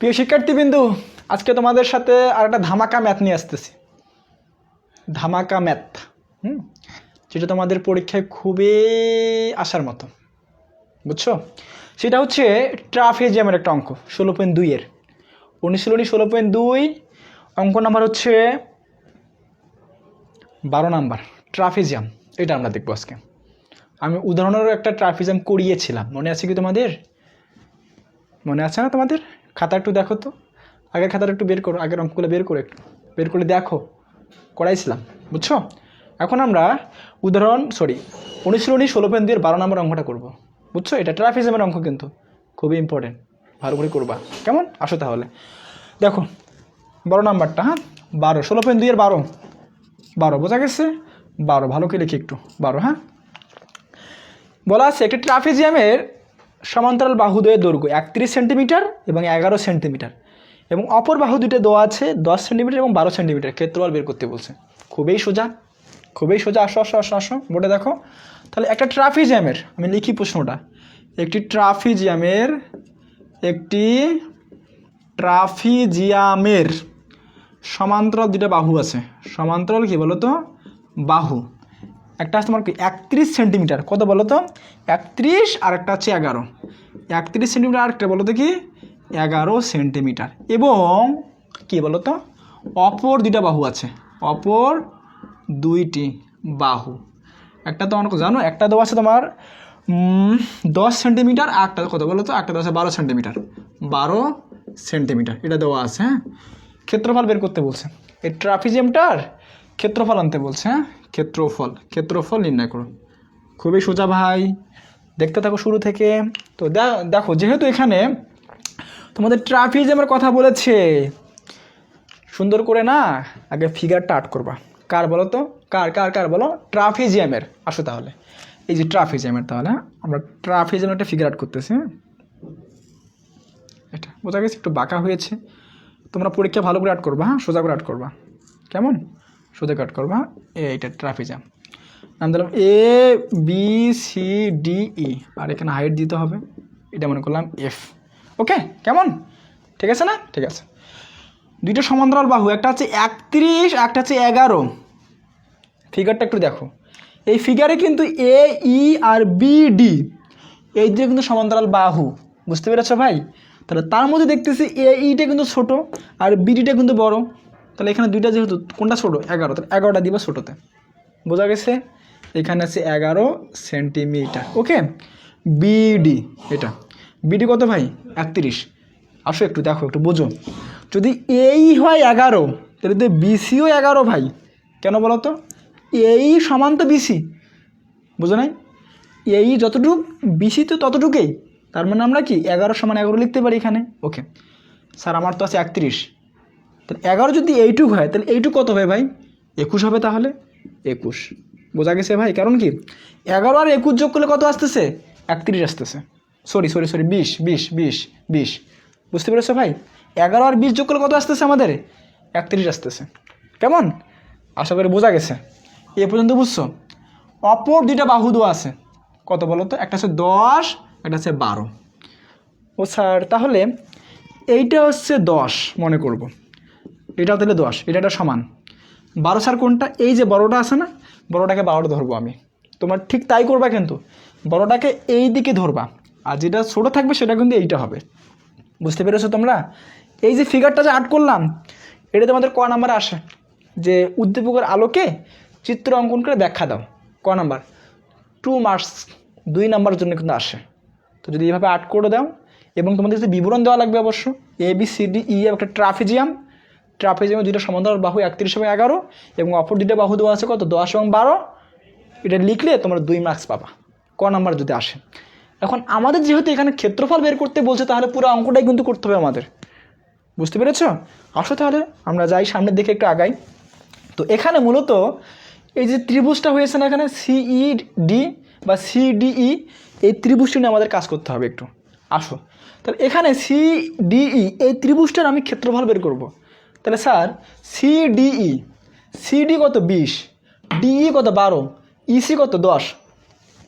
প্রিয় শিক্ষার্থীবৃন্দু, আজকে তোমাদের সাথে আর একটা ধামাকা ম্যাথ নিয়ে আসতেছি। ধামাকা ম্যাথ, যেটা তোমাদের পরীক্ষায় খুবই আসার মতো, বুঝছো? সেটা হচ্ছে ট্রাফেজিয়ামের একটা অঙ্ক 16.2 এর অনুশীলনী 16.2 অঙ্ক নাম্বার হচ্ছে 12 নাম্বার। ট্রাফেজিয়াম এটা আমরা দেখবো আজকে। আমি উদাহরণেরও একটা ট্রাফেজিয়াম করিয়েছিলাম, মনে আছে কি তোমাদের? মনে আছে না তোমাদের? খাতা একটু দেখো তো, আগের খাতাটা একটু বের করো, আগের অঙ্কগুলো বের করে একটু বের করে দেখো, করাইছিলাম, বুঝছো? এখন আমরা অনুশীলনী 16.2 এর 12 নম্বর অঙ্কটা করবো, বুঝছো? এটা ট্রাফেজিয়ামের অঙ্ক, কিন্তু খুবই ইম্পর্টেন্ট, ভালো করে করবা, কেমন? আসো তাহলে দেখো 12 নাম্বারটা। 12 16.2 এর 12 বোঝা গেছে? 12 ভালো করে লিখি একটু, 12। হ্যাঁ, বলা আছে একটি ট্রাফেজিয়ামের সমান্তরাল বাহুদ্বয়ের দৈর্ঘ্য 31 সেন্টিমিটার এবং 11 সেন্টিমিটার এবং অপর বাহু দুটো দেওয়া আছে 10 সেন্টিমিটার এবং 12 সেন্টিমিটার। ক্ষেত্রফল বের করতে বলছে। খুবই সোজা, খুবই সোজা। আসো আসো আসো আসো, বোর্ডে দেখো। তাহলে একটা ট্রাফেজিয়ামের, আমি লিখি প্রশ্নটা, একটি ট্রাফেজিয়ামের সমান্তরাল দুটো বাহু আছে। সমান্তরাল কি বলো তো? বাহু। একটা আছে তোমার কি 31 সেন্টিমিটার, কত বলো তো? 31, আর একটা হচ্ছে 11। 31 সেন্টিমিটার, আরেকটা বলো তো কি 11 সেন্টিমিটার। এবং কি বলো তো, অপর দুইটা বাহু আছে, অপর দুইটি বাহু। একটা তো অনেক জানো, একটা দেওয়া আছে তোমার 10 সেন্টিমিটার, আর একটা কত বলো তো? একটা দেওয়া আছে 12 সেন্টিমিটার। 12 সেন্টিমিটার এটা দেওয়া আছে। হ্যাঁ, ক্ষেত্রফল বের করতে বলছে। এই ট্রাফেজিয়ামটার ক্ষেত্রফল আনতে বলছে। হ্যাঁ, ক্ষেত্রফল নির্ণয় করো। খুবই সোজা ভাই, দেখতে থাকো শুরু থেকে। তো দেখো, যেহেতু এখানে তোমাদের ট্রাফেজিয়ামের কথা বলেছে, সুন্দর করে না আগে ফিগারটা আর্ট করবা। কার বলো তো? কার বলো? ট্রাফেজিয়ামের। আসো তাহলে, এই যে ট্রাফেজিয়ামের, তাহলে আমরা ট্রাফেজিয়ামের একটা ফিগার আর্ট করতেছি। হ্যাঁ, এটা বোঝা গেছে? একটু বাঁকা হয়েছে, তোমরা পরীক্ষা ভালো করে আর্ট করবা। হ্যাঁ, সোজা করে আর্ট করবা, কেমন? সোজা কাট করবা। এইটা ট্রাফেজিয়াম, নাম দিলাম ABCDE, আর এখানে হাইট দিতে হবে, এটা মনে করলাম F। ওকে, কেমন? ঠিক আছে না? ঠিক আছে। দুইটা সমান্তরাল বাহু, একটা হচ্ছে 31, একটা হচ্ছে 11। ফিগারটা একটু দেখো। এই ফিগারে কিন্তু AE আর BD এই দুটো কিন্তু সমান্তরাল বাহু, বুঝতে পেরেছো ভাই? তাহলে তার মধ্যে দেখতেছি AEটা কিন্তু ছোট আর BDটা কিন্তু বড়। তাহলে এখানে দুইটা যেহেতু, কোনটা ছোট? 11, তাহলে 11টা দিবা ছোটোতে, বোঝা গেছে? এখানে আছে 11 সেন্টিমিটার। ওকে, বিডি, এটা বিডি কত ভাই? 31। আসো একটু দেখো, একটু বোঝো। যদি এই হয় 11, তাহলে তো বিসিও 11 ভাই। কেন বলো তো? এই সমান তো বিসি, বুঝো নাই? এই যতটুক বিসি তো ততটুকুই, তার মানে আমরা কি 11 সমান 11 লিখতে পারি এখানে। ওকে স্যার, আমার তো আছে 31, তাহলে 11 যদি এইটুক হয়, তাহলে এইটুক কত হবে ভাই? 21 হবে। তাহলে 21, বোঝা গেছে ভাই? কারণ কি 11 আর 21 যোগ করলে কত আসতেছে? 31 আসতেছে। সরি 20, বুঝতে পেরেছো ভাই? 11 আর 20 যোগ করলে কত আসতেছে আমাদের? 31 আসতেছে। কেমন? আশা করি বোঝা গেছে, এ পর্যন্ত বুঝছো? অপর দুইটা বাহু দেওয়া আছে, কত বলো তো? একটা হচ্ছে 10, একটা হচ্ছে 12। ও স্যার, তাহলে এইটা হচ্ছে 10 মনে করব, এটা তাহলে 10, এটা একটা সমান 12। স্যার কোনটা? এই যে বড়টা আছে না, বড়টাকে 12 ধরবো আমি। তোমার ঠিক তাই করবা, কিন্তু বড়টাকে এই দিকে ধরবা, আর যেটা ছোট থাকবে সেটা কিন্তু এইটা হবে। বুঝতে পেরেছো তোমরা? এই যে ফিগারটা যে আর্ট করলাম, এটা তোমাদের ক নাম্বারে আসে? যে উদ্দীপকের আলোকে চিত্র অঙ্কন করে ব্যাখ্যা দাও। ক নাম্বার? 2 মার্কস, 2 নাম্বারের জন্য কিন্তু আসে। তো যদি এইভাবে আর্ট করে দাও, এবং তোমাদের যে বিবরণ দেওয়া লাগবে অবশ্য, ABCDE একটা ট্রাফেজিয়ামের দুইটা সমান্তরাল বাহু 31 এবং 11, এবং অপর দুইটা বাহু দেওয়া আছে কত? 10 এবং 12। এটা লিখলে তোমরা 2 মার্কস পাবা, ক নাম্বার যদি আসে। এখন আমাদের যেহেতু এখানে ক্ষেত্রফল বের করতে বলছে, তাহলে পুরো অঙ্কটাই কিন্তু করতে হবে আমাদের, বুঝতে পেরেছ? আসো তাহলে আমরা যাই সামনের দিকে, একটু আগাই। তো এখানে মূলত এই যে ত্রিভুজটা হয়েছে না এখানে, CED বা CDE, এই ত্রিভুজটা নিয়ে আমাদের কাজ করতে হবে একটু। আসো তাহলে এখানে CDE এই ত্রিভুজটার আমি ক্ষেত্রফল বের করব। তাহলে স্যার CD কত? 20, DE কত? 12, EC কত? 10।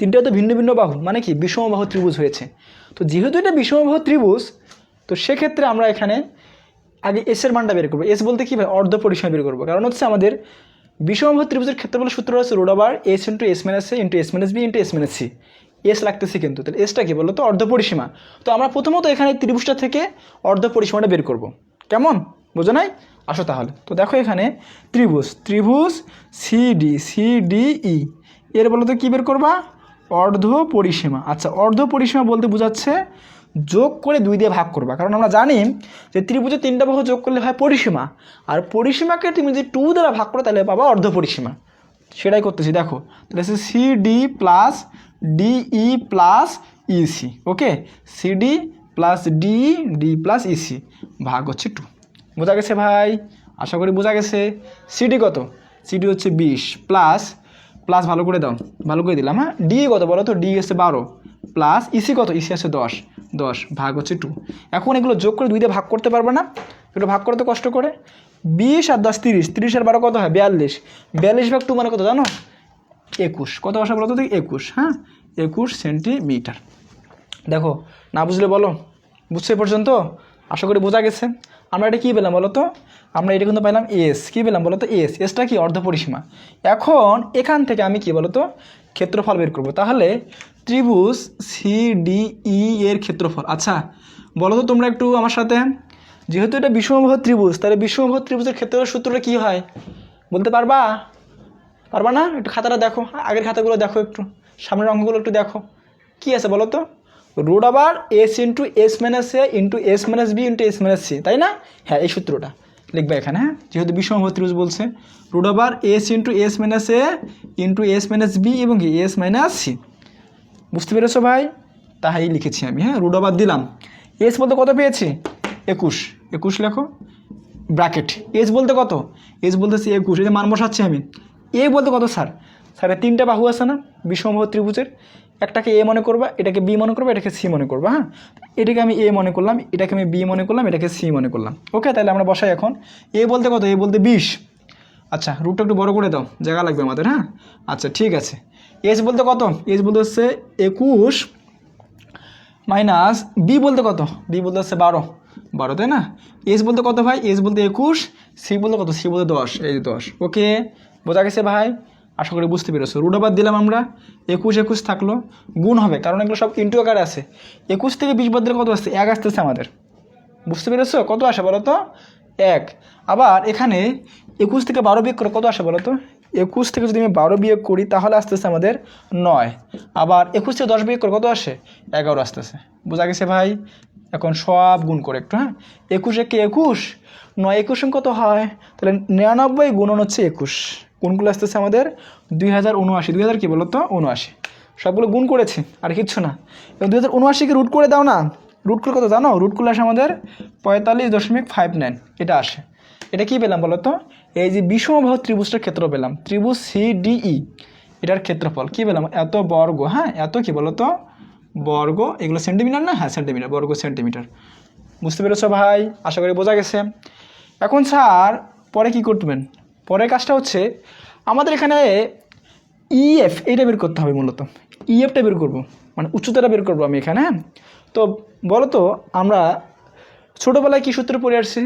তিনটা তো ভিন্ন ভিন্ন বাহু, মানে কি বিষমবাহু ত্রিভুজ হয়েছে। তো যেহেতু এটা বিষমবাহু ত্রিভুজ, তো সেক্ষেত্রে আমরা এখানে আগে এসের মানটা বের করবো। এস বলতে কী ভাই, অর্ধ পরিসীমা বের করবো। কারণ হচ্ছে আমাদের বিষমবাহু ত্রিভুজের ক্ষেত্রফলের সূত্র হচ্ছে root over S into S minus A into S minus B into S minus C. S লাগতেছে কিন্তু, তাহলে এসটা কি বলো তো, অর্ধ পরিসীমা। তো আমরা প্রথমত এখানে ত্রিভুজটা থেকে অর্ধ পরিসীমাটা বের করব। কেমন, বোঝো নাই? আসো তাহলে। তো দেখো এখানে ত্রিভুজ সিডিই এর বলো তো কী বের করবা, অর্ধ পরিসীমা। আচ্ছা, অর্ধ পরিসীমা বলতে বোঝাচ্ছে যোগ করে 2 দিয়ে ভাগ করবা। কারণ আমরা জানি যে ত্রিভুজে 3টা বাহু যোগ করলে হয় পরিসীমা, আর পরিসীমাকে তুমি যদি 2 দ্বারা ভাগ করো তাহলে পাবা অর্ধ পরিসীমা। সেটাই করতেছি, দেখো তাহলে CD plus DE plus EC. Okay, CD plus D plus EC ভাগ হচ্ছে 2। বোঝা গেছে ভাই? আশা করি বোঝা গেছে। সিডি কত? সিডি হচ্ছে 20 প্লাস ভালো করে দাও, ভালো করে দিলাম। হ্যাঁ, ডি কত বলো তো? ডি হচ্ছে 12 প্লাস ইসি কত? ইসি আছে 10 ভাগ হচ্ছে 2। এখন এগুলো যোগ করে 2 দিয়ে ভাগ করতে পারবে না, এগুলো ভাগ করতে কষ্ট করে। 20 আর 10 30, 30 আর 12 কত হয়? 42 ভাগ 2 মানে কত জানো? 21। কত আসা বলো তো? 21। হ্যাঁ, 21 সেন্টিমিটার। দেখো, না বুঝলে বলো, বুঝছে পর্যন্ত? আশা করি বোঝা গেছে। আমরা এটা কী পেলাম বলো তো? আমরা এটা কিন্তু পাইলাম এস। কী পেলাম বলো তো? এসটা কি? অর্ধ পরিসীমা। এখন এখান থেকে আমি কি বলো তো ক্ষেত্রফল বের করব। তাহলে ত্রিভুজ সিডিই এর ক্ষেত্রফল। আচ্ছা বলো তো তোমরা একটু আমার সাথে, যেহেতু এটা বিষমবাহু ত্রিভুজ, তাহলে বিষমবাহু ত্রিভুজের ক্ষেত্রফলের সূত্রটা কী হয় বলতে পারবা? পারবা না? একটু খাতাটা দেখো, আগের খাতাগুলো দেখো, একটু সামনের অঙ্কগুলো একটু দেখো। কী আছে বলো তো? Root over S into S minus A into S minus B into S minus C, তাই না? হ্যাঁ, এই সূত্রটা লিখবে এখানে। হ্যাঁ, যেহেতু বিষমবাহু ত্রিভুজ বলছে, root over S into S minus A into S minus B এবং কি এস মাইনাস সি। বুঝতে পেরেছো ভাই? তাই লিখেছি আমি। হ্যাঁ, রুট ওভার দিলাম। এস বলতে কত পেয়েছি? 21 লেখো ব্র্যাকেট। এস বলতে কত? এস বলতেছি 21, এই যে মান বসাচ্ছি আমি। এ বলতে কত স্যার? স্যারের 3টা বাহু আছে না বিষমবাহু ত্রিভুজের, একটাকে এ মনে করবা, এটাকে বি মনে করবা, এটাকে সি মনে করবা। হ্যাঁ, এটাকে আমি এ মনে করলাম, এটাকে আমি বি মনে করলাম, এটাকে সি মনে করলাম। ওকে, তাহলে আমরা বসাই এখন। এ বলতে কত? এ বলতে 20। আচ্ছা, রুটটা একটু বড় করে দাও, জায়গা লাগবে আমাদের। হ্যাঁ, আচ্ছা ঠিক আছে। এস বলতে কত? এস বলতে হচ্ছে 21 মাইনাস বি বলতে কত? বি বলতে হচ্ছে 12, তাই না? এস বলতে কত ভাই? এস বলতে 21, সি বলতে কত? সি বলতে 10, এই 10। ওকে, বোঝা গেছে ভাই? আশা করি বুঝতে পেরেছো। রুট ওভার দিলাম আমরা, 21 থাকলো, গুণ হবে কারণ এগুলো সব ইন্টু আকারে আছে। 21 থেকে 20 বাদ দিলে কত আসছে? 1 আসতেছে আমাদের। বুঝতে পেরেছো? কত আসে বলো তো? 1। আবার এখানে 21 থেকে 12 বিয়োগ করে কত আসে বলো তো? 21 থেকে যদি আমি 12 বিয়োগ করি তাহলে আসতেছে আমাদের 9। আবার 21 থেকে 10 বিয়োগ করে কত আসে? 11 আসতেছে। বোঝা গেছে ভাই? এখন সব গুণ করে একটু। হ্যাঁ, 21 একে 21, 9 21 কত হয়? তাহলে 99 গুণন হচ্ছে 21, কোনগুলো আসতেছে আমাদের? 2079। 2000 কি বলো তো? 79। সবগুলো গুণ করেছি, আর কিচ্ছু না। এবং 2079কে রুট করে দাও না। রুট করে কত জানো? রুট করলে আসে আমাদের 45.59, এটা আসে। এটা কি পেলাম বলো তো? এই যে বিষমবাহু ত্রিভুজটার ক্ষেত্র পেলাম, ত্রিভুজ সিডিই, এটার ক্ষেত্রফল কী পেলাম? এত বর্গ। হ্যাঁ, এত কি বলো তো? বর্গ। এগুলো সেন্টিমিটার না? হ্যাঁ, সেন্টিমিটার, বর্গ সেন্টিমিটার। বুঝতে পেরেছো ভাই? আশা করি বোঝা গেছে। এখন স্যার পরে কি করবেন? পরের কাজটা হচ্ছে আমাদের এখানে ইএফ এইটা বের করতে হবে। মূলত ইএফটা বের করব, মানে উচ্চতাটা বের করবো আমি এখানে। হ্যাঁ, তো বলো তো আমরা ছোটোবেলায় কী সূত্র পড়ে আসছি?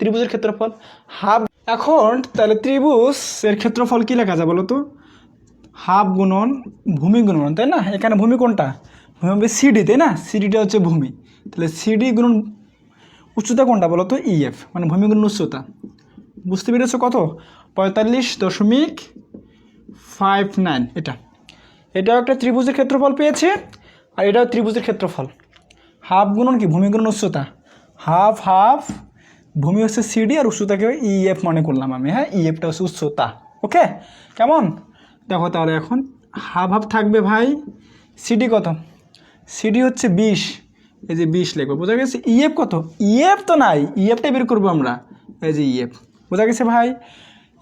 ত্রিভুজের ক্ষেত্রফল হাফ। এখন তাহলে ত্রিভুজের ক্ষেত্রফল কী লেখা যায় বলো তো? হাফ গুণন ভূমি গুণন, তাই না? এখানে ভূমি কোনটা? ভূমি হবে সিডি, তাই না? সিডিটা হচ্ছে ভূমি, তাহলে সিডি গুণন উচ্চতা কোনটা বলো তো? ইএফ, মানে ভূমি গুণন উচ্চতা। বুঝতে পেরেছো? কত? 45.59। এটাও একটা ত্রিভুজের ক্ষেত্রফল পেয়েছে, আর এটাও ত্রিভুজের ক্ষেত্রফল। হাফ গুণন কি? ভূমি গুণন উচ্চতা। হাফ ভূমি হচ্ছে সিডি আর উচ্চতাকে ইএফ মনে করলাম আমি। হ্যাঁ, ইএফটা হচ্ছে উচ্চতা। ওকে, কেমন? দেখো তাহলে এখন হাফ থাকবে ভাই। সিডি কত? সিডি হচ্ছে 20, এই যে 20 লিখবো। বোঝা গেছে? ইএফ কত? ইএফ তো নাই, ইএফটাই বের করবো আমরা। এই যে ইএফ। বোঝা গেছে ভাই?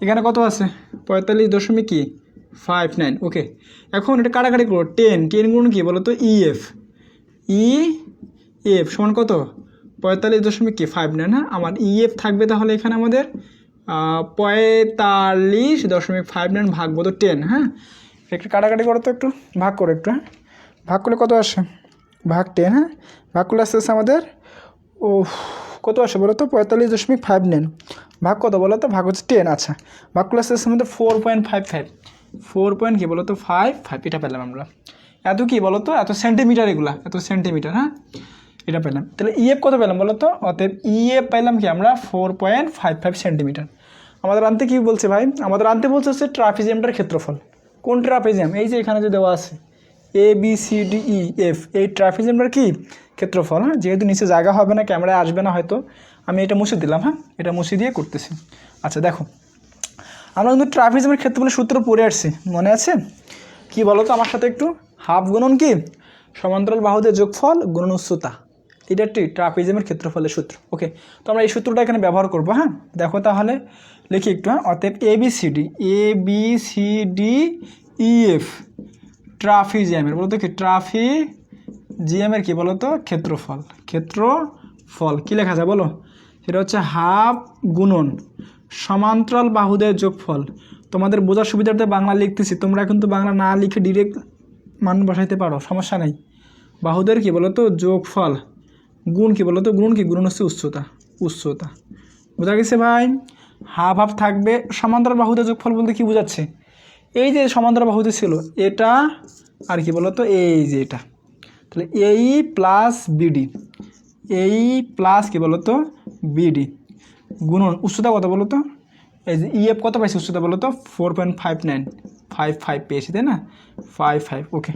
এখানে কত আছে? 45.59। ওকে, এখন এটা কাটাকাটি করো। 10 গুণ কি বলো তো? ইএফ সমান কত? 45.59। হ্যাঁ, আমার ইএফ থাকবে তাহলে এখানে আমাদের 45.59 ভাগ বলো 10। হ্যাঁ, একটু কাটাকাটি করো তো, একটু ভাগ করো একটু। হ্যাঁ, ভাগ করলে কত আসে? ভাগ 10। হ্যাঁ, ভাগ করলে আসতে আমাদের ও কত আসে বলো তো 45.59 ভাগ কত বলো তো ভাগ হচ্ছে 10 আচ্ছা ভাগ করলে আসছে আমাদের 4.55 4 পয়েন্ট কি বলো তো 55 এটা পেলাম আমরা এত কি বলো তো এত সেন্টিমিটার এগুলা এত সেন্টিমিটার হ্যাঁ এটা পেলাম তাহলে ইএফ কত পেলাম বলো তো অতএব ইএফ পেলাম কি আমরা 4.55 সেন্টিমিটার আমাদের আনতে কি বলছে ভাই আমাদের আনতে বলছে হচ্ছে ট্রাপিজিয়ামটার ক্ষেত্রফল কোন ট্রাপিজিয়াম এই যে এখানে যে দেওয়া আছে A B C D E F এই ট্রাপিজিয়ামটার কি ক্ষেত্রফল হ্যাঁ যেহেতু নিচে জায়গা হবে না ক্যামেরায় আসবে না হয়তো আমি এটা মুছে দিলাম হ্যাঁ এটা মুছে দিয়ে করতেছি আচ্ছা দেখো আমরা কিন্তু ট্রাপিজিয়ামের ক্ষেত্রফলের সূত্র পড়ে আসছি মনে আছে কি বলো তো আমার সাথে একটু হাফ গুণন কি সমান্তরাল বাহুদের যোগফল গুণন উচ্চতা এটা একটি ট্রাপিজিয়ামের ক্ষেত্রফলের সূত্র ওকে তো আমরা এই সূত্রটা এখানে ব্যবহার করবো হ্যাঁ দেখো তাহলে লিখি একটু হ্যাঁ অতএব A B C D E F ট্রাপিজিয়ামের বলো তো কি ট্রাপিজিয়ামের কি বলো তো ক্ষেত্রফল কি লেখা যায় বলো সেটা হচ্ছে হাফ গুণন সমান্তরাল বাহুদের যোগফল তোমাদের বোঝার সুবিধার্থে বাংলা লিখতেছি তোমরা কিন্তু বাংলা না লিখে ডিরেক্ট মান বসাইতে পারো সমস্যা নেই বাহুদের কি বলো তো যোগফল গুণ কি বলো তো গুণ হচ্ছে উচ্চতা বোঝা গেছে ভাই হাফ হাফ থাকবে সমান্তরাল বাহুদের যোগফল বলতে কি বোঝাচ্ছে এই যে সমান্তরাল বাহুতে ছিল এটা আর কি বলো তো এই যে এটা তাহলে এই প্লাস বিডি এই প্লাস কি বলো তো বিডি গুণন উচ্চতা কত বলো তো এই যে ইএফ কত পাইছি উচ্চতা বলো তো 4.55 পেয়েছি তাই না 55 ওকে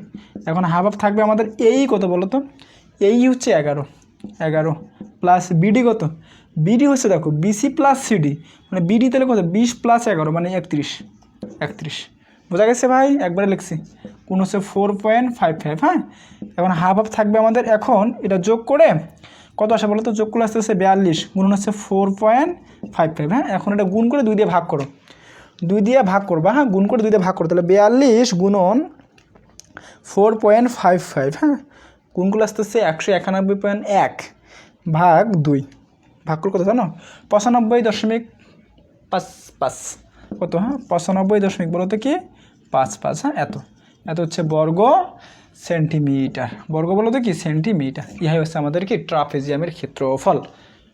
এখন হাফ হাফ থাকবে আমাদের এই কত বলো তো এই হচ্ছে 11 প্লাস বিডি কত বিডি হচ্ছে দেখো বিসি প্লাস সিডি মানে বিডি তাহলে কত 20 প্লাস 11 মানে 31 বোঝা গেছে ভাই একবারে লিখছি কোন হচ্ছে 4.55 হ্যাঁ এখন হাফ হাফ থাকবে আমাদের এখন এটা যোগ করে কত আসে বলো তো যোগ করলে আসতে হচ্ছে 42 গুণ হচ্ছে 4.55 হ্যাঁ এখন এটা গুণ করে 2 দিয়ে ভাগ করো 2 দিয়ে ভাগ করবা হ্যাঁ গুণ করে 2 দিয়ে ভাগ করো তাহলে 42 গুণন 4.55 হ্যাঁ গুণ করলে আসতে হচ্ছে 191.1 ভাগ 2 ভাগ করে কত জানো 95.55 কত হ্যাঁ 95 বলো তো কি 55 হ্যাঁ এত হচ্ছে বর্গ সেন্টিমিটার বর্গ বলো তো কি সেন্টিমিটার ইহাই হচ্ছে আমাদের কি ট্রাপিজিয়ামের ক্ষেত্রফল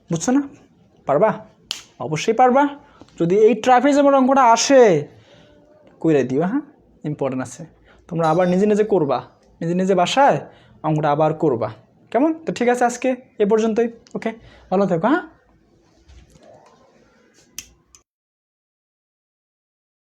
বুঝছো না পারবা অবশ্যই পারবা যদি এই ট্রাপিজিয়ামের অঙ্কটা আসে কইরা দিও হ্যাঁ ইম্পর্টেন্ট আছে তোমরা আবার নিজে করবা নিজে বাসায় অঙ্কটা আবার করবা কেমন তো ঠিক আছে আজকে এ পর্যন্তই ওকে ভালো থেকো হ্যাঁ